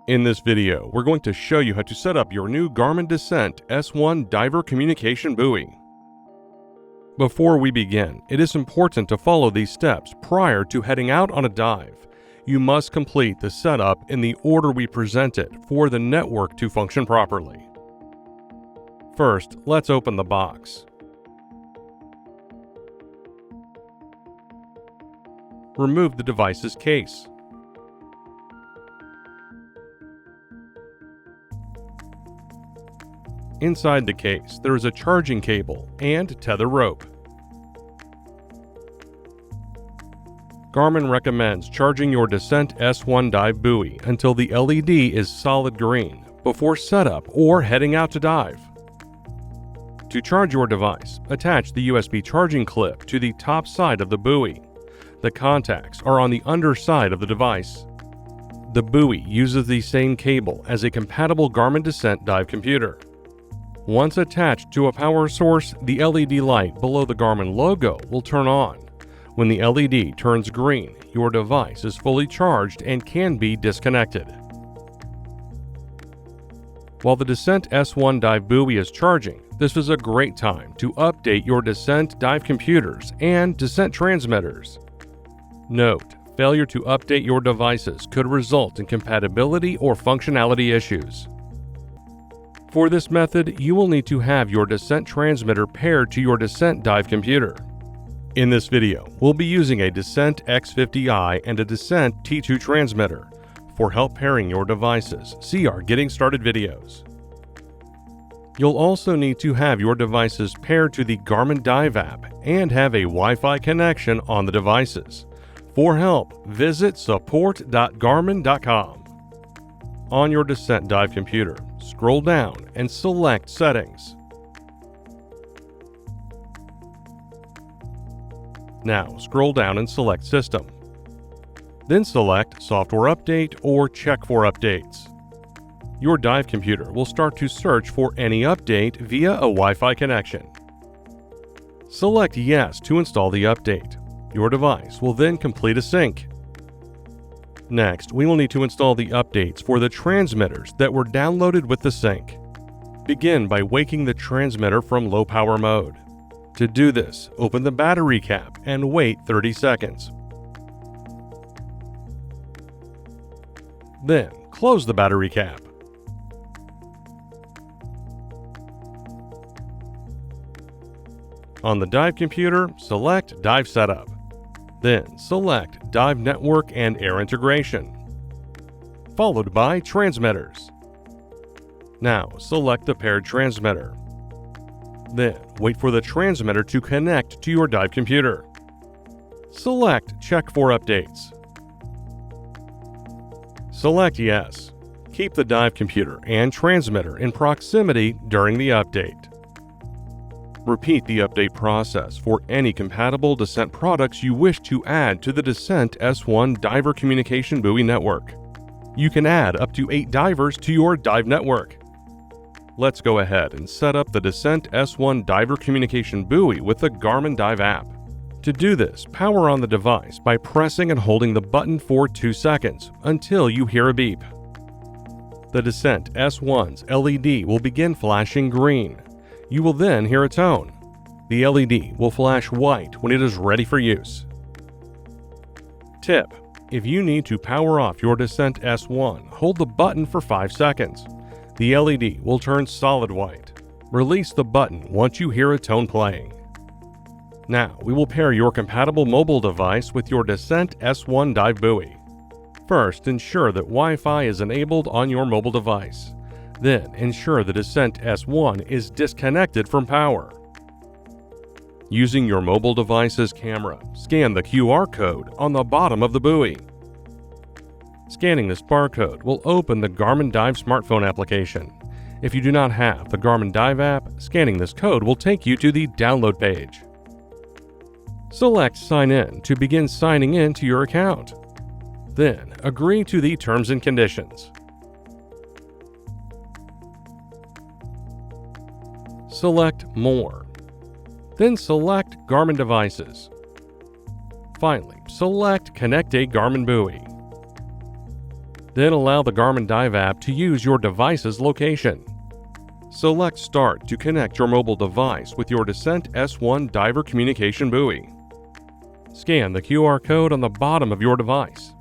In this video, we're going to show you how to set up your new Garmin Descent S1 Diver Communication Buoy. Before we begin, it is important to follow these steps prior to heading out on a dive. You must complete the setup in the order we present it for the network to function properly. First, let's open the box. Remove the device's case. Inside the case, there is a charging cable and tether rope. Garmin recommends charging your Descent S1 Dive Buoy until the LED is solid green before setup or heading out to dive. To charge your device, attach the USB charging clip to the top side of the buoy. The contacts are on the underside of the device. The buoy uses the same cable as a compatible Garmin Descent dive computer. Once attached to a power source, the LED light below the Garmin logo will turn on. When the LED turns green, your device is fully charged and can be disconnected. While the Descent S1 Dive Buoy is charging, this is a great time to update your Descent dive computers and Descent transmitters. Note, failure to update your devices could result in compatibility or functionality issues. For this method, you will need to have your Descent transmitter paired to your Descent dive computer. In this video, we'll be using a Descent X50i and a Descent T2 transmitter. For help pairing your devices, see our Getting Started videos. You'll also need to have your devices paired to the Garmin Dive App and have a Wi-Fi connection on the devices. For help, visit support.garmin.com. On your Descent dive computer, scroll down and select Settings. Now scroll down and select System. Then select Software Update or Check for Updates. Your dive computer will start to search for any update via a Wi-Fi connection. Select Yes to install the update. Your device will then complete a sync. Next, we will need to install the updates for the transmitters that were downloaded with the sync. Begin by waking the transmitter from low power mode. To do this, open the battery cap and wait 30 seconds. Then, close the battery cap. On the dive computer, select Dive Setup. Then select Dive Network and Air Integration, followed by Transmitters. Now select the paired transmitter. Then wait for the transmitter to connect to your dive computer. Select Check for Updates. Select Yes. Keep the dive computer and transmitter in proximity during the update. Repeat the update process for any compatible Descent products you wish to add to the Descent S1 Diver Communication Buoy network. You can add up to 8 divers to your dive network. Let's go ahead and set up the Descent S1 Diver Communication Buoy with the Garmin Dive App. To do this, power on the device by pressing and holding the button for 2 seconds until you hear a beep. The Descent S1's LED will begin flashing green. You will then hear a tone. The LED will flash white when it is ready for use. Tip: if you need to power off your Descent S1, hold the button for 5 seconds. The LED will turn solid white. Release the button once you hear a tone playing. Now we will pair your compatible mobile device with your Descent S1 Dive Buoy. First, ensure that Wi-Fi is enabled on your mobile device. Then ensure the Descent S1 is disconnected from power. Using your mobile device's camera, scan the QR code on the bottom of the buoy. Scanning this barcode will open the Garmin Dive smartphone application. If you do not have the Garmin Dive app, scanning this code will take you to the download page. Select Sign In to begin signing in to your account. Then agree to the terms and conditions. Select More. Then select Garmin Devices. Finally, select Connect a Garmin Buoy. Then allow the Garmin Dive app to use your device's location. Select Start to connect your mobile device with your Descent S1 diver communication buoy. Scan the QR code on the bottom of your device.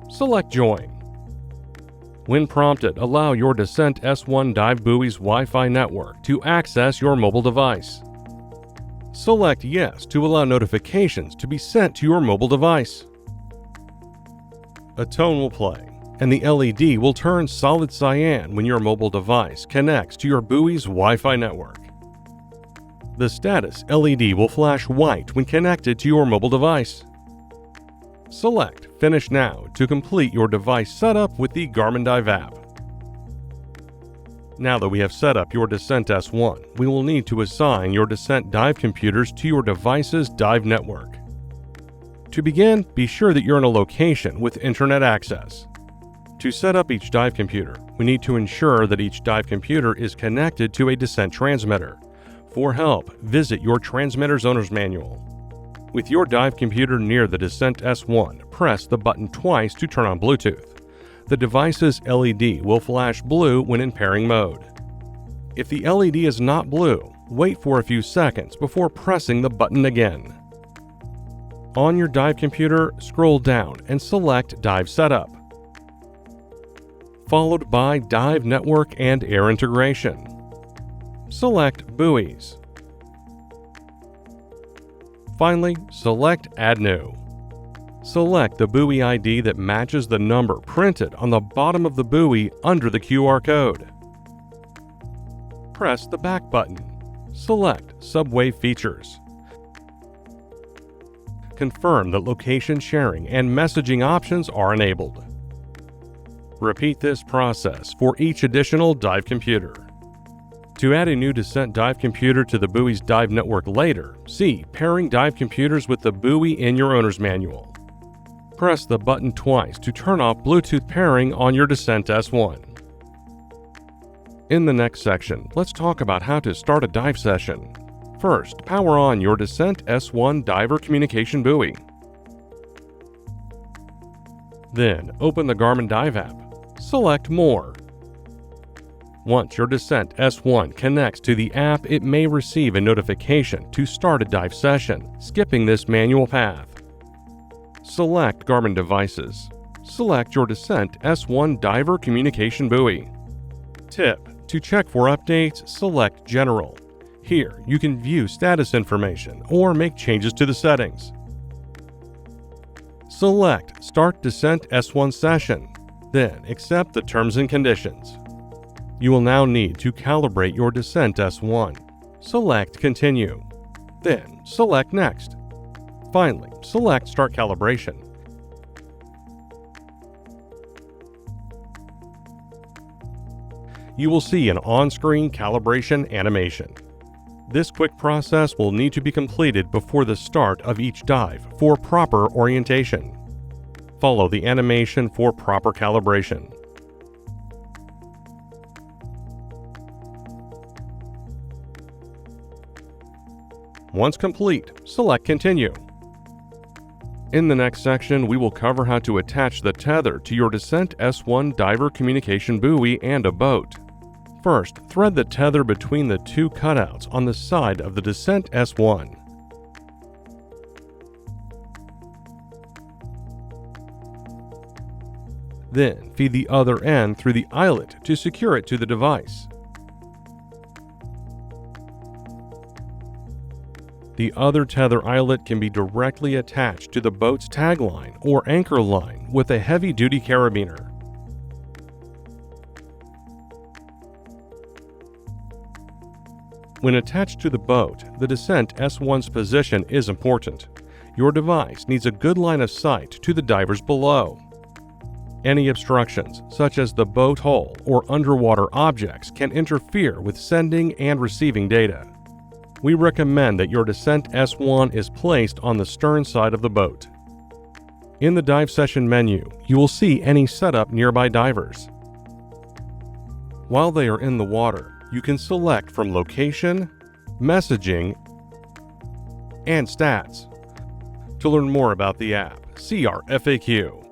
Select Join. When prompted, allow your Descent S1 dive buoy's Wi-Fi network to access your mobile device. Select Yes to allow notifications to be sent to your mobile device. A tone will play, and the LED will turn solid cyan when your mobile device connects to your buoy's Wi-Fi network. The status LED will flash white when connected to your mobile device. Select Finish Now to complete your device setup with the Garmin Dive app. Now that we have set up your Descent S1, we will need to assign your Descent dive computers to your device's dive network. To begin, be sure that you're in a location with internet access. To set up each dive computer, we need to ensure that each dive computer is connected to a Descent transmitter. For help, visit your transmitter's owner's manual. With your dive computer near the Descent S1, press the button twice to turn on Bluetooth. The device's LED will flash blue when in pairing mode. If the LED is not blue, wait for a few seconds before pressing the button again. On your dive computer, scroll down and select Dive Setup, followed by Dive Network and Air Integration. Select Buoys. Finally, select Add New. Select the buoy ID that matches the number printed on the bottom of the buoy under the QR code. Press the back button. Select Subwave Features. Confirm that location sharing and messaging options are enabled. Repeat this process for each additional dive computer. To add a new Descent dive computer to the buoy's dive network later, see Pairing dive computers with the buoy in your owner's manual. Press the button twice to turn off Bluetooth pairing on your Descent S1. In the next section, let's talk about how to start a dive session. First, power on your Descent S1 diver communication buoy. Then, open the Garmin Dive app. Select More. Once your Descent S1 connects to the app, it may receive a notification to start a dive session, skipping this manual path. Select Garmin Devices. Select your Descent S1 Diver Communication Buoy. Tip: to check for updates, select General. Here, you can view status information or make changes to the settings. Select Start Descent S1 Session, then accept the terms and conditions. You will now need to calibrate your Descent S1. Select Continue. Then select Next. Finally, select Start Calibration. You will see an on-screen calibration animation. This quick process will need to be completed before the start of each dive for proper orientation. Follow the animation for proper calibration. Once complete, select Continue. In the next section, we will cover how to attach the tether to your Descent S1 diver communication buoy and a boat. First, thread the tether between the two cutouts on the side of the Descent S1. Then, feed the other end through the eyelet to secure it to the device. The other tether eyelet can be directly attached to the boat's tagline or anchor line with a heavy-duty carabiner. When attached to the boat, the Descent S1's position is important. Your device needs a good line of sight to the divers below. Any obstructions, such as the boat hull or underwater objects, can interfere with sending and receiving data. We recommend that your Descent S1 is placed on the stern side of the boat. In the dive session menu, you will see any setup nearby divers. While they are in the water, you can select from Location, Messaging, and Stats. To learn more about the app, see our FAQ.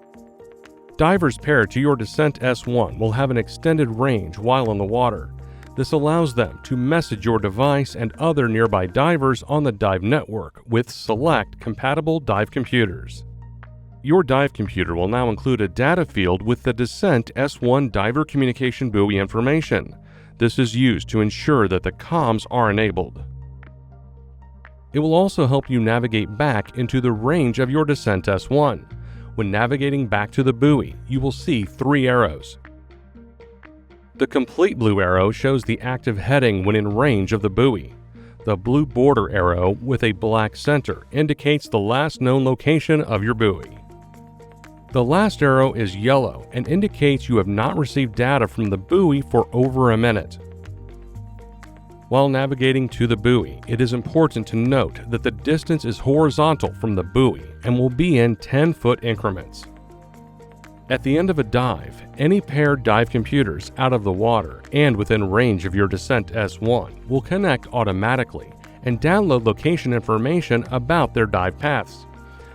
Divers paired to your Descent S1 will have an extended range while in the water. This allows them to message your device and other nearby divers on the dive network with select compatible dive computers. Your dive computer will now include a data field with the Descent S1 diver communication buoy information. This is used to ensure that the comms are enabled. It will also help you navigate back into the range of your Descent S1. When navigating back to the buoy, you will see 3 arrows. The complete blue arrow shows the active heading when in range of the buoy. The blue border arrow with a black center indicates the last known location of your buoy. The last arrow is yellow and indicates you have not received data from the buoy for over a minute. While navigating to the buoy, it is important to note that the distance is horizontal from the buoy and will be in 10-foot increments. At the end of a dive, any paired dive computers out of the water and within range of your Descent S1 will connect automatically and download location information about their dive paths.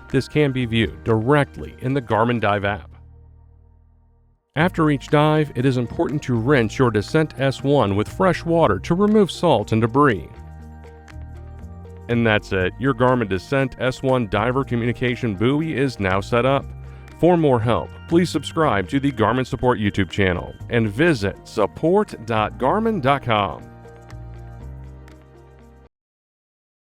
This can be viewed directly in the Garmin Dive App. After each dive, it is important to rinse your Descent S1 with fresh water to remove salt and debris. And that's it. Your Garmin Descent S1 diver communication buoy is now set up. For more help, please subscribe to the Garmin Support YouTube channel and visit support.garmin.com.